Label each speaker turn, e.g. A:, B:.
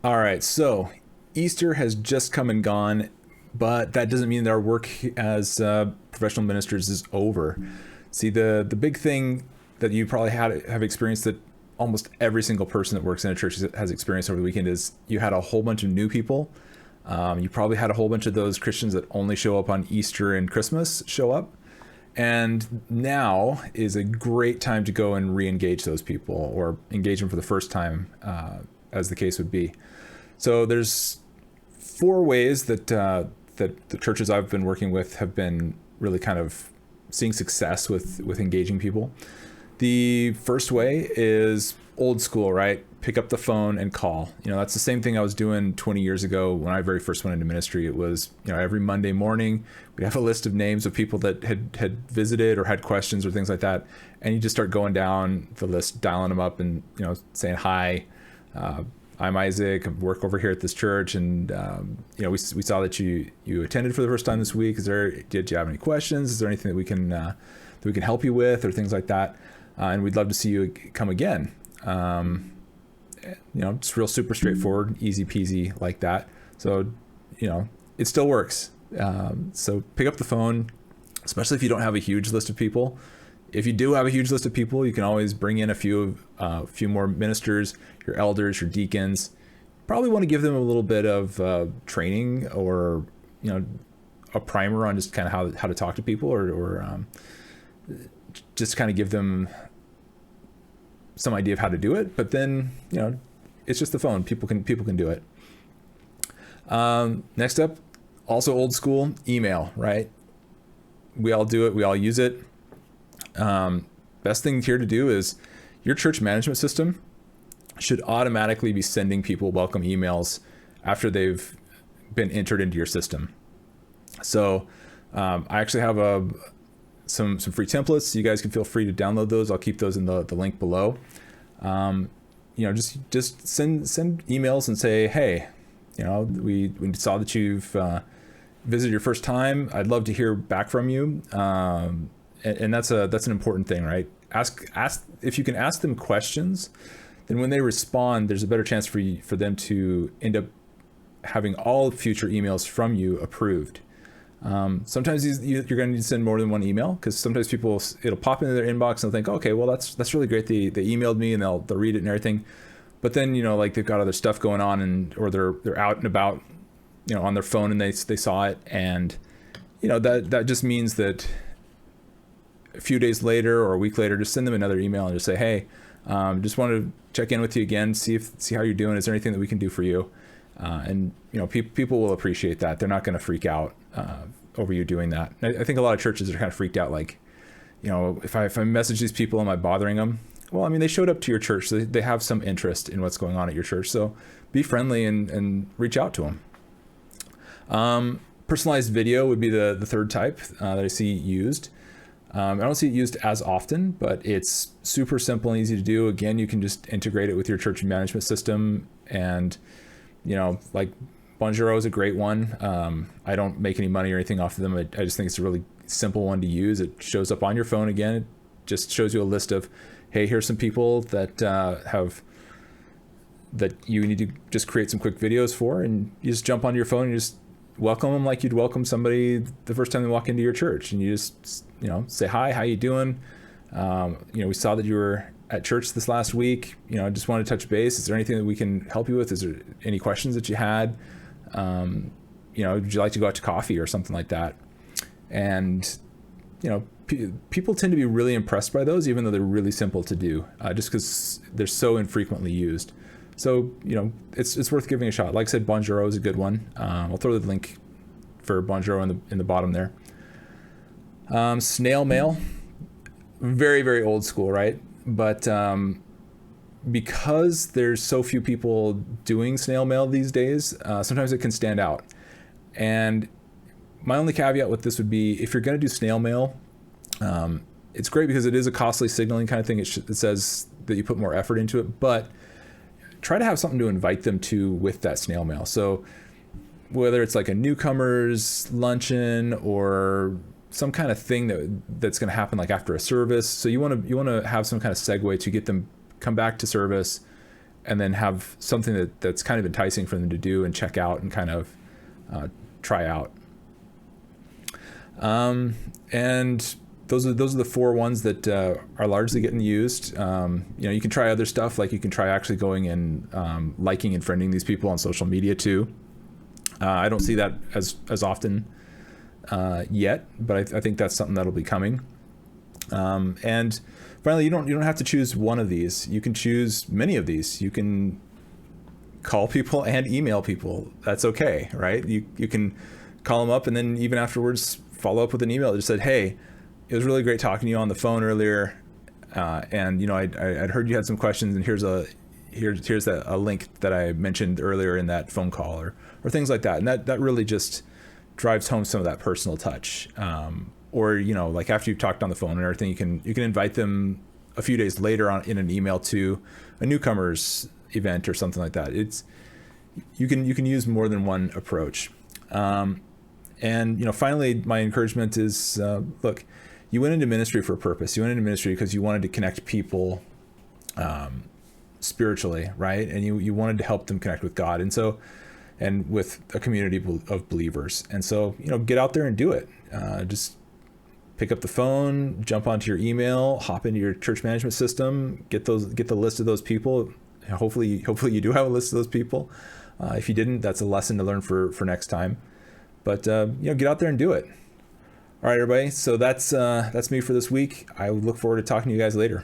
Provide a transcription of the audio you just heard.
A: All right, so Easter has just come and gone, but that doesn't mean that our work as professional ministers is over. See, the big thing that you probably have experienced, that almost every single person that works in a church has experienced over the weekend, is you had a whole bunch of new people. You probably had a whole bunch of those Christians that only show up on Easter and Christmas show up. And now is a great time to go and re-engage those people, or engage them for the first time, as the case would be. So there's four ways that that the churches I've been working with have been really kind of seeing success with engaging people. The first way is old school, right? Pick up the phone and call. That's the same thing I was doing 20 years ago when I very first went into ministry. It was, every Monday morning, we'd have a list of names of people that had visited or had questions or things like that. And you just start going down the list, dialing them up and, saying, hi, I'm Isaac, I work over here at this church. And, we saw that you attended for the first time this week. Did you have any questions? Is there anything that we can help you with, or things like that? And we'd love to see you come again. Just real super straightforward, easy peasy like that. So, it still works. So pick up the phone, especially if you don't have a huge list of people. If you do have a huge list of people, you can always bring in a few more ministers, your elders, your deacons. Probably want to give them a little bit of training, or, a primer on just kind of how to talk to people, or just kind of give them some idea of how to do it. But then, it's just the phone. People can do it. Next up, also old school, email, right? We all do it. We all use it. Best thing here to do is your church management system should automatically be sending people welcome emails after they've been entered into your system. So I actually have some free templates. You guys can feel free to download those. I'll keep those in the link below. Just send emails and say, hey, we saw that you've visited your first time. I'd love to hear back from you. And that's an important thing, right? Ask if you can ask them questions, then when they respond, there's a better chance for them to end up having all future emails from you approved. Sometimes you're going to need to send more than one email, because sometimes it'll pop into their inbox and they'll think, okay, well, that's really great. They emailed me, and they'll read it and everything. But then, like they've got other stuff going on, or they're out and about, on their phone, and they saw it. And, that just means that a few days later or a week later, just send them another email and just say, hey, just wanted to check in with you again, see how you're doing. Is there anything that we can do for you? And people will appreciate that. They're not going to freak out over you doing that. I think a lot of churches are kind of freaked out, like, if I message these people, am I bothering them? Well, I mean, they showed up to your church, so they have some interest in what's going on at your church. So be friendly and reach out to them. Personalized video would be the third type that I see used. I don't see it used as often, but it's super simple and easy to do. Again, you can just integrate it with your church management system, and like Bonjoro is a great one. I don't make any money or anything off of them. I just think it's a really simple one to use. It shows up on your phone again. It just shows you a list of, hey, here's some people that that you need to just create some quick videos for, and you just jump onto your phone and you just welcome them like you'd welcome somebody the first time they walk into your church, and you just say, hi, how you doing? We saw that you were at church this last week. I just wanted to touch base. Is there anything that we can help you with? Is there any questions that you had? Would you like to go out to coffee or something like that? And, people tend to be really impressed by those, even though they're really simple to do, just because they're so infrequently used. So, it's worth giving a shot. Like I said, Bonjoro is a good one. I'll throw the link for Bonjoro in the bottom there. Snail mail, very, very old school, right? But because there's so few people doing snail mail these days, sometimes it can stand out. And my only caveat with this would be, if you're going to do snail mail, it's great because it is a costly signaling kind of thing. It says that you put more effort into it, but try to have something to invite them to with that snail mail. So whether it's like a newcomers luncheon or some kind of thing that's going to happen like after a service. So you want to have some kind of segue to get them come back to service, and then have something that's kind of enticing for them to do and check out and kind of try out. And those are the 4 ones that are largely getting used. You can try other stuff, like you can try actually going and liking and friending these people on social media too. I don't see that as often yet, but I think that's something that'll be coming. And finally, you don't have to choose one of these. You can choose many of these. You can call people and email people. That's okay, right? You can call them up and then even afterwards follow up with an email that just said, hey, it was really great talking to you on the phone earlier, and I'd heard you had some questions, and here's a link that I mentioned earlier in that phone call, or things like that. And that really just drives home some of that personal touch. Or like after you've talked on the phone and everything, you can invite them a few days later on in an email to a newcomers event or something like that. You can use more than one approach. And finally, my encouragement is, look, you went into ministry for a purpose. You went into ministry because you wanted to connect people spiritually, right? And you wanted to help them connect with God, and with a community of believers. And so, get out there and do it. Just pick up the phone, jump onto your email, hop into your church management system, get the list of those people. Hopefully you do have a list of those people. If you didn't, that's a lesson to learn for next time. But get out there and do it. All right, everybody. So that's me for this week. I look forward to talking to you guys later.